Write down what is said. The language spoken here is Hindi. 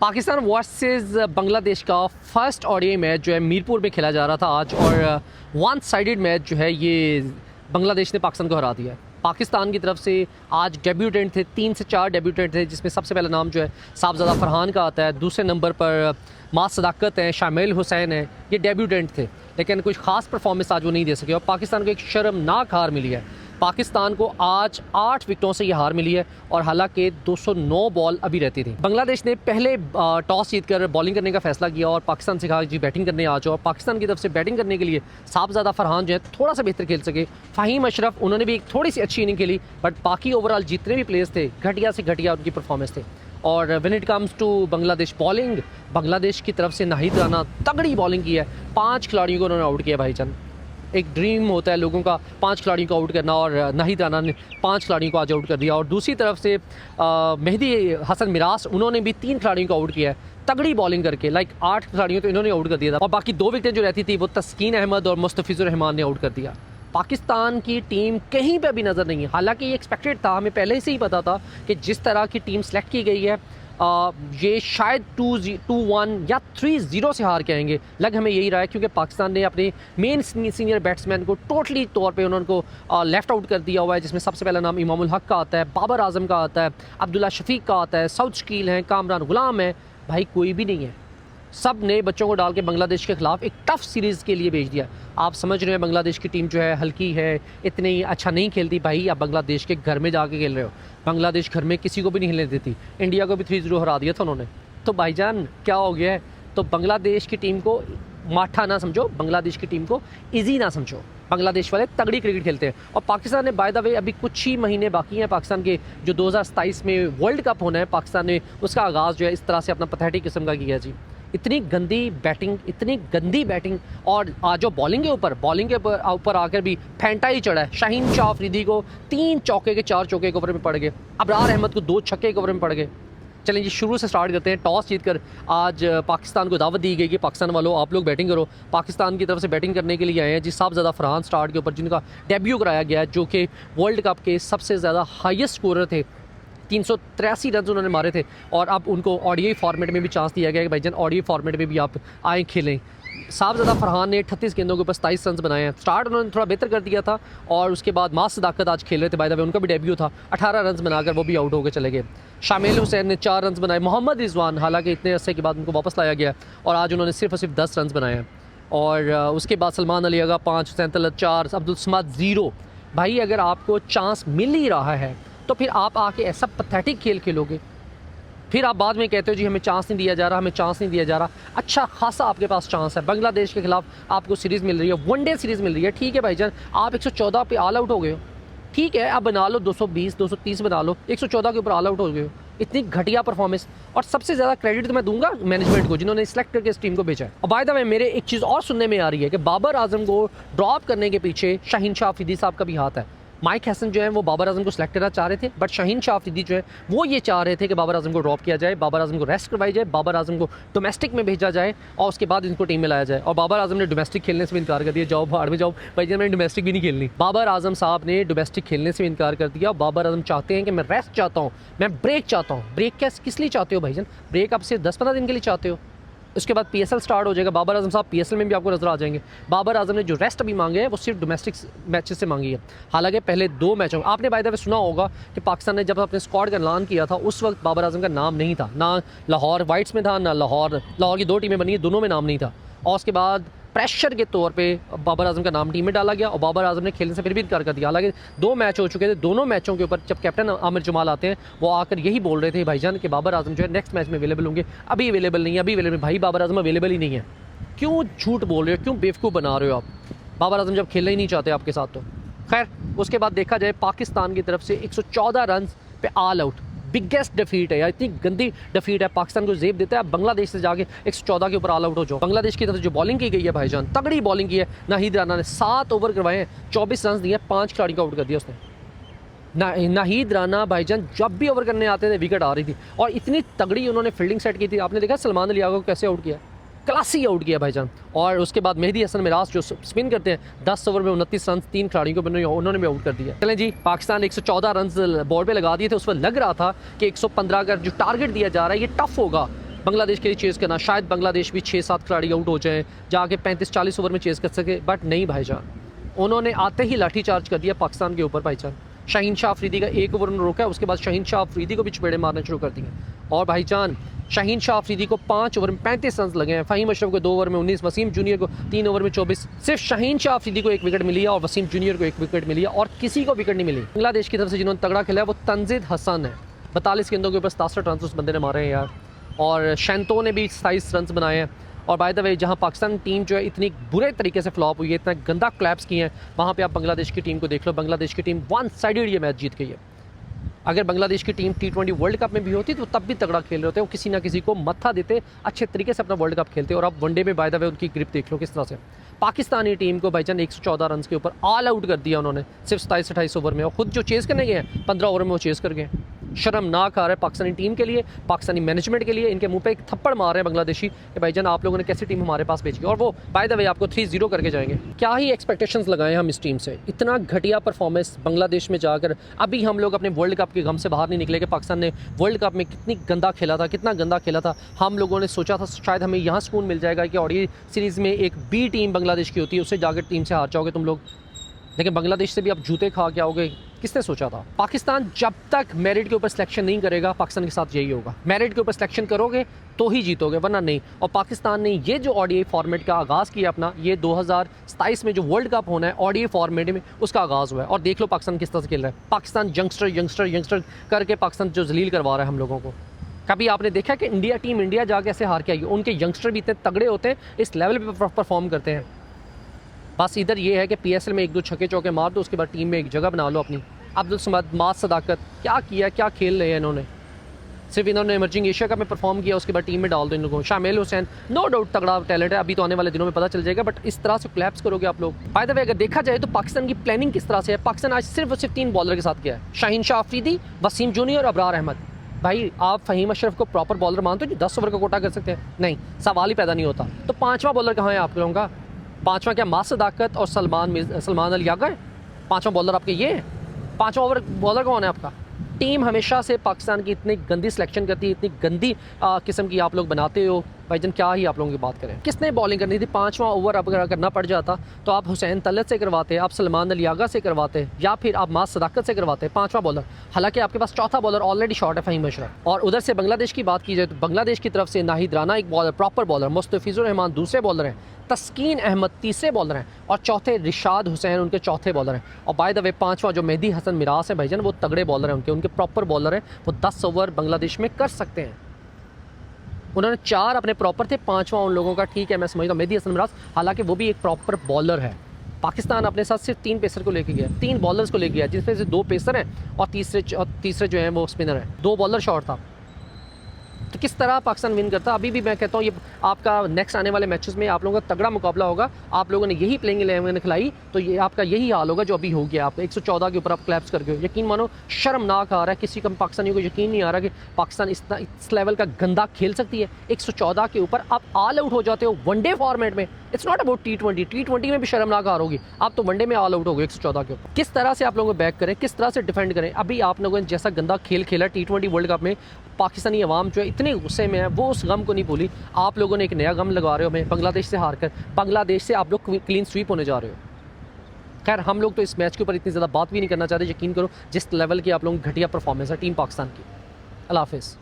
पाकिस्तान वर्सेस बांग्लादेश का फर्स्ट ओडीआई मैच जो है मीरपुर में खेला जा रहा था आज, और वन साइडेड मैच जो है ये बांग्लादेश ने पाकिस्तान को हरा दिया है। पाकिस्तान की तरफ से आज डेब्यूटेंट थे, 3 से 4 डेब्यूटेंट थे, जिसमें सबसे पहला नाम जो है साहबजादा फरहान का आता है। दूसरे नंबर पर मास सदाकत हैं, शामिल हुसैन हैं, ये डेब्यूटेंट थे, लेकिन कुछ खास परफॉर्मेंस आज वो नहीं दे सके और पाकिस्तान को एक शर्मनाक हार मिली है। पाकिस्तान को आज 8 विकेटों से ये हार मिली है और हालांकि 209 बॉल अभी रहती थी। बांग्लादेश ने पहले टॉस जीतकर बॉलिंग करने का फैसला किया और पाकिस्तान से कहा जी बैटिंग करने आ जाओ। और पाकिस्तान की तरफ से बैटिंग करने के लिए साहबजादा फरहान जो है थोड़ा सा बेहतर खेल सके। फ़हीम अशरफ उन्होंने भी एक थोड़ी सी अच्छी इनिंग खेली, बट बाकी ओवरऑल जितने भी प्लेयर्स थे घटिया से घटिया उनकी परफॉर्मेंस थे। और when it comes to Bangladesh bowling, Bangladesh की तरफ से नाहिद राना तगड़ी बॉलिंग की है। 5 खिलाड़ियों को उन्होंने आउट किया भाईजान। एक ड्रीम होता है लोगों का 5 खिलाड़ियों को आउट करना, और नाहिद राना ने 5 खिलाड़ियों को आज आउट कर दिया। और दूसरी तरफ से मेहदी हसन मिरास उन्होंने भी 3 खिलाड़ियों को आउट किया है तगड़ी बॉलिंग करके। 8 खिलाड़ियों तो इन्होंने आउट कर दिया था और बाकी 2 विकेटें जो रहती थी वो तस्कीन अहमद और मुस्तफिजुर रहमान ने आउट कर दिया। पाकिस्तान की टीम कहीं पे भी नज़र नहीं है। हालांकि ये एक्सपेक्टेड था, हमें पहले से ही पता था कि जिस तरह की टीम सेलेक्ट की गई है ये शायद 2-1 या 3-0 से हार के आएंगे। लग हमें यही रहा है, क्योंकि पाकिस्तान ने अपने मेन सीनियर बैट्समैन को टोटली तौर पे उनको लेफ़्ट आउट कर दिया हुआ है, जिसमें सबसे पहला नाम इमामुल हक का आता है, बाबर आजम का आता है, अब्दुल्ला शफीक का आता है, सऊद शकील हैं, कामरान गुलाम है। भाई कोई भी नहीं है। सब नए बच्चों को डाल के बांग्लादेश के खिलाफ एक टफ सीरीज़ के लिए भेज दिया। आप समझ रहे हैं बांग्लादेश की टीम जो है हल्की है, इतनी अच्छा नहीं खेलती। भाई आप बांग्लादेश के घर में जाके खेल रहे हो। बांग्लादेश घर में किसी को भी नहीं हिलने देती। इंडिया को भी 3-0 हरा दिया था उन्होंने। तो भाईजान क्या हो गया है? तो बांग्लादेश की टीम को माठा ना समझो, बांग्लादेश की टीम को ईजी ना समझो। बांग्लादेश वाले तगड़ी क्रिकेट खेलते हैं। और पाकिस्तान ने बाय द वे अभी कुछ ही महीने बाकी हैं पाकिस्तान के, जो 2027 में वर्ल्ड कप होना है, पाकिस्तान ने उसका आगाज़ जो है इस तरह से अपना पैथेटिक किस्म का किया जी। इतनी गंदी बैटिंग और आज जो बॉलिंग के ऊपर आकर भी फैंटा ही चढ़ा है। शाहीन शाह अफरीदी को 3 चौके के 4 चौके के ओवर में पड़ गए, अबरार अहमद को 2 छक्के के ओवर में पड़ गए। चलें जी शुरू से स्टार्ट करते हैं। टॉस जीतकर आज पाकिस्तान को दावत दी गई कि पाकिस्तान वालों आप लोग बैटिंग करो। पाकिस्तान की तरफ से बैटिंग करने के लिए आए हैं जी साहबजादा फरहान स्टार्ट के ऊपर, जिनका डेब्यू कराया गया है, जो कि वर्ल्ड कप के सबसे ज़्यादा हाईएस्ट स्कोरर थे। 383 रन उन्होंने मारे थे और अब उनको ओडीआई फॉर्मेट में भी चांस दिया गया है कि भाईजान ओडीआई फॉर्मेट में भी आप आए खेलें। साहबजादा फरहान ने 38 गेंदों के ऊपर 27 रन बनाए हैं। स्टार्ट उन्होंने थोड़ा बेहतर कर दिया था और उसके बाद मास सदाकत आज खेल रहे थे, बाय द वे उनका भी डेब्यू था। 18 रन बनाकर वो भी आउट होकर चले गए। शामिल हुसैन ने 4 रन बनाए। मोहम्मद रिजवान हालांकि इतने अरसे के बाद उनको वापस लाया गया और आज उन्होंने सिर्फ और सिर्फ 10 रन बनाए हैं। और उसके बाद सलमान अली आगा 5, हुसैन तलत 4, अब्दुल समाद 0। भाई अगर आपको चांस मिल ही रहा है तो फिर आप आके ऐसा पैथेटिक खेल खेलोगे, फिर आप बाद में कहते हो जी हमें चांस नहीं दिया जा रहा। अच्छा खासा आपके पास चांस है। बांग्लादेश के खिलाफ आपको सीरीज़ मिल रही है, वनडे सीरीज़ मिल रही है। ठीक है भाईजान, आप 114 पे ऑल आउट हो गए हो, ठीक है अब बना लो 220 230 बना लो, 114 के ऊपर ऑल आउट हो गए हो। इतनी घटिया परफॉर्मेंस। और सबसे ज़्यादा क्रेडिट तो मैं दूंगा मैनेजमेंट को, जिन्होंने सिलेक्ट करके इस टीम को भेजा है। और बाय द वे मेरे एक चीज़ और सुनने में आ रही है कि बाबर आजम को ड्रॉप करने के पीछे शाहीन शाह अफरीदी साहब का भी हाथ है। माइक हैसन जो है वो बाबर आजम को सिलेक्ट करना चाह रहे थे, बट शाहीन शाह अफरीदी जो है वो ये चाह रहे थे कि बाबर आजम को ड्रॉप किया जाए, बाबर आजम को रेस्ट करवाई जाए, बाबर आजम को डोमेस्टिक में भेजा जाए और उसके बाद इनको टीम में लाया जाए। और बाबर आजम ने डोमेस्टिक खेलने से भी इनकार कर दिया। जाओ भाड़ में जाओ भाई, मैंने डोमेस्टिक भी नहीं खेलनी। बाबर आजम साहब ने डोमेस्टिक खेलने से भी इनकार कर दिया। बाबर आजम चाहते हैं कि मैं रेस्ट चाहता हूँ, मैं ब्रेक चाहता हूँ। ब्रेक किस लिए चाहते हो भाईजान? ब्रेक आप सिर्फ 10-15 दिन के लिए चाहते हो। उसके बाद PSL स्टार्ट हो जाएगा। बाबर आजम साहब PSL में भी आपको नजर आ जाएंगे। बाबर आजम ने जो रेस्ट अभी मांगे हैं वो सिर्फ डोमेस्टिक मैचेस से मांगी है। हालांकि पहले 2 मैचों आपने बाय द वे सुना होगा कि पाकिस्तान ने जब अपने स्क्वाड का ऐलान किया था उस वक्त बाबर आजम का नाम नहीं था, ना लाहौर वाइट्स में था, ना लाहौर की 2 टीमें बनी है, दोनों में नाम नहीं था। और उसके बाद प्रेशर के तौर पे बाबर आजम का नाम टीम में डाला गया और बाबर आजम ने खेलने से फिर भी इनकार कर दिया। हालांकि 2 मैच हो चुके थे, दोनों मैचों के ऊपर जब कैप्टन आमिर जमाल आते हैं वो आकर यही बोल रहे थे भाईजान कि बाबर आजम जो है नेक्स्ट मैच में अवेलेबल होंगे। अभी अवेलेबल नहीं है, भाई बाबर आजम अवेलेबल ही नहीं है। क्यों झूठ बोल रहे हो, क्यों बेवकूफ़ बना रहे हो आप? बाबर आजम जब खेलना ही नहीं चाहते आपके साथ तो खैर। उसके बाद देखा जाए पाकिस्तान की तरफ से 114 रन पे ऑल आउट, बिगेस्ट डिफीट है यार। इतनी गंदी डिफीट है, पाकिस्तान को जेब देता है। बांग्लादेश से जाके 114 के ऊपर ऑल आउट हो जाओ। बांग्लादेश की तरफ जो बॉलिंग की गई है भाईजान, तगड़ी बॉलिंग की है। नाहिद राना ने 7 ओवर करवाए हैं, 24 रन दिए, 5 खिलाड़ी को आउट कर दिया उसने। नाहिद राना भाईजान जब भी ओवर करने आते थे विकेट आ रही थी और इतनी तगड़ी उन्होंने फील्डिंग सेट की थी। आपने देखा सलमान अली आगा को कैसे आउट किया, क्लासी आउट किया भाईजान। और उसके बाद मेहदी हसन मिरास जो स्पिन करते हैं, 10 ओवर में 29 रन 3 खिलाड़ियों को उन्होंने भी आउट कर दिया। चलें जी, पाकिस्तान 114 रन बोर्ड पे लगा दिए थे। उस पर लग रहा था कि 115 का जो टारगेट दिया जा रहा है ये टफ होगा, बांग्लादेश के लिए चेज़ करना, शायद बांग्लादेश भी 6-7 खिलाड़ी आउट हो जाएँ, जाके 35-40 ओवर में चेज़ कर सके, बट नहीं भाईजान, उन्होंने आते ही लाठी चार्ज कर दिया पाकिस्तान के ऊपर भाईजान। शाहीन शाह अफरीदी का 1 ओवर उन्होंने रोका है, उसके बाद शाहीन शाह अफरीदी को भी चपेड़े मारना शुरू कर दिए। और भाईजान शाहीन शाह अफरीदी को 5 ओवर में 35 रन लगे हैं, फ़हीम अशरफ को 2 ओवर में 19, वसीम जूनियर को 3 ओवर में 24। सिर्फ शाहीन शाह अफरीदी को 1 विकेट मिली है और वसीम जूनियर को 1 विकेट मिली है, और किसी को विकेट नहीं मिली। बांग्लादेश की तरफ से जिन्होंने तगड़ा खेला है वो तंजीद हसन है, 42 गेंदों के ऊपर 67 रन उस बंदे ने मारे हैं यार। और शैंतो ने भी 27 रन बनाए हैं। और बाय द वे, जहाँ पाकिस्तान टीम जो है इतनी बुरे तरीके से फ्लॉप हुई है, इतना गंदा क्लैप्स किए हैं, वहाँ पे आप बांग्लादेश की टीम को देख लो। बांग्लादेश की टीम 1 साइडेड ये मैच जीत गई है। अगर बांग्लादेश की टीम T20 वर्ल्ड कप में भी होती तो तब भी तगड़ा खेल रहे होते, वो किसी ना किसी को मत्था देते, अच्छे तरीके से अपना वर्ल्ड कप खेलते। और अब वनडे में बाय द वे उनकी ग्रिप देख लो किस तरह से। पाकिस्तानी टीम को भाईजान 114 रन के ऊपर ऑल आउट कर दिया उन्होंने सिर्फ 27-28 ओवर में, और खुद जो चेज़ करने गए हैं 15 ओवर में वो चेज़ कर गए। शर्मनाक आ रहा है पाकिस्तानी टीम के लिए, पाकिस्तानी मैनेजमेंट के लिए। इनके मुंह पे एक थप्पड़ मार रहे हैं बांग्लादेशी कि भाईजान आप लोगों ने कैसी टीम हमारे पास भेजी, और वो बाय द वे आपको 3-0 करके जाएंगे। क्या ही एक्सपेक्टेशंस लगाएं हम इस टीम से, इतना घटिया परफॉर्मेंस बांग्लादेश में जाकर। अभी हम लोग अपने वर्ल्ड कप के गम से बाहर नहीं निकले कि पाकिस्तान ने वर्ल्ड कप में कितनी गंदा खेला था, कितना गंदा खेला था। हम लोगों ने सोचा था शायद हमें यहाँ सुकून मिल जाएगा कि और ये सीरीज़ में एक बी टीम बांग्लादेश की होती है, उससे जाकर टीम से हार जाओगे तुम लोग, लेकिन बांग्लादेश से भी आप जूते खा के आओगे। किसने सोचा था? पाकिस्तान जब तक मेरिट के ऊपर सिलेक्शन नहीं करेगा, पाकिस्तान के साथ यही होगा। मेरिट के ऊपर सिलेक्शन करोगे तो ही जीतोगे, वरना नहीं। और पाकिस्तान ने ये जो ODI फॉर्मेट का आगाज़ किया अपना, ये 2027 में जो वर्ल्ड कप होना है ODI फॉर्मेट में, उसका आगाज़ हुआ है। और देख लो पाकिस्तान किस तरह से खेल रहा है। पाकिस्तान यंगस्टर करके पाकिस्तान जो जलील करवा रहा है हम लोगों को। कभी आपने देखा कि टीम इंडिया जाके ऐसे हार के आई? उनके यंगस्टर भी इतने तगड़े होते हैं, इस लेवल पर परफॉर्म करते हैं। बस इधर ये है कि PSL में 1-2 छक्के चौके मार दो, उसके बाद टीम में एक जगह बना लो अपनी। अब्दुल समद, मास सदाकत, क्या किया, क्या खेल रहे हैं इन्होंने। सिर्फ इन्होंने इमर्जिंग एशिया कप में परफॉर्म किया, उसके बाद टीम में डाल दो इन लोगों को। शामिल हुसैन नो डाउट तगड़ा टैलेंट है, अभी तो आने वाले दिनों में पता चल जाएगा, बट इस तरह से क्लैप्स करोगे आप लोग। बाय द वे, अगर देखा जाए तो पाकिस्तान की प्लानिंग किस तरह से है। पाकिस्तान आज सिर्फ 3 बॉलर के साथ गया है, शाहीन शाह अफरीदी, वसीम जूनियर, अबरार अहमद। भाई आप फ़हीम अशरफ को प्रॉपर बॉलर मानते हो जो 10 ओवर का कोटा कर सकते हैं? नहीं, सवाल ही पैदा नहीं होता। तो 5वां बॉलर कहाँ है आप लोगों का? 5वां क्या मास सदाकत और सलमान अली यागर? 5वां बॉलर आपके ये है? 5वां ओवर बॉलर कौन है आपका? टीम हमेशा से पाकिस्तान की इतनी गंदी सिलेक्शन करती है, इतनी गंदी किस्म की आप लोग बनाते हो भाईजान, क्या ही आप लोगों की बात करें। किसने बॉलिंग करनी थी? 5वां ओवर अगर करना पड़ जाता तो आप हुसैन तलत से करवाते, आप सलमान अली यागा से करवाते, या फिर आप मास सदाकत से करवाते 5वां बॉलर। हालांकि आपके पास 4था बॉलर ऑलरेडी शॉट है, फ़हीम अशरफ। और उधर से बांग्लादेश की बात की जाए तो बांग्लादेश की तरफ से नाहिद राना एक bowler, proper bowler, Mustafizur Rahman दूसरे बॉलर हैं, तस्कीन अहमद तीसरे बॉलर हैं, और चौथे रिशाद हुसैन उनके चौथे बॉलर हैं। और बाय द वे 5वां जो मेहदी हसन मिरास है भाईजान, वो तगड़े बॉलर हैं, उनके प्रॉपर बॉलर हैं, वो 10 ओवर बांग्लादेश में कर सकते हैं। उन्होंने 4 अपने प्रॉपर थे, 5वां उन लोगों का ठीक है, मैं समझता हूँ मेहदी हसन मिरास, हालांकि वो भी एक प्रॉपर बॉलर है। पाकिस्तान अपने साथ सिर्फ 3 पेसर को लेके गया, 3 बॉलर्स को लेके गया, जिसमें से 2 पेसर हैं और तीसरे जो हैं वो स्पिनर हैं। 2 बॉलर शॉट था, तो किस तरह पाकिस्तान विन करता? अभी भी मैं कहता हूँ ये आपका नेक्स्ट आने वाले मैचेस में आप लोगों का तगड़ा मुकाबला होगा। आप लोगों ने यही प्लेइंग 11 खिलाई तो ये आपका यही हाल होगा जो अभी हो गया। आपका 114 के ऊपर आप क्लैप्स कर गए। यकीन मानो शर्मनाक आ रहा है, किसी कम पाकिस्तानियों को यकीन नहीं आ रहा कि पाकिस्तान इस लेवल का गंदा खेल सकती है। 114 के ऊपर आप ऑल आउट हो जाते हो वनडे फॉर्मेट में। इट्स नॉट अबाउट T20 में भी शर्मनाक हार होगी, आप तो वनडे में ऑल आउट हो गए 114 के ऊपर। किस तरह से आप लोगों को बैक करें, किस तरह से डिफेंड करें? अभी आप लोगों ने जैसा गंदा खेल खेला T20 वर्ल्ड कप में, पाकिस्तानी अवाम जो है इतने गुस्से में है, वो उस गम को नहीं भूली। आप लोगों ने एक नया गम लगा रहे हो हमें, बांग्लादेश से हार कर। बांग्लादेश से आप लोग क्लीन स्वीप होने जा रहे हो। खैर हम लोग तो इस मैच के ऊपर इतनी ज़्यादा बात भी नहीं करना चाहते। यकीन करो जिस लेवल की आप लोगों की घटिया परफॉर्मेंस है टीम पाकिस्तान की। अल्लाह हाफिज़।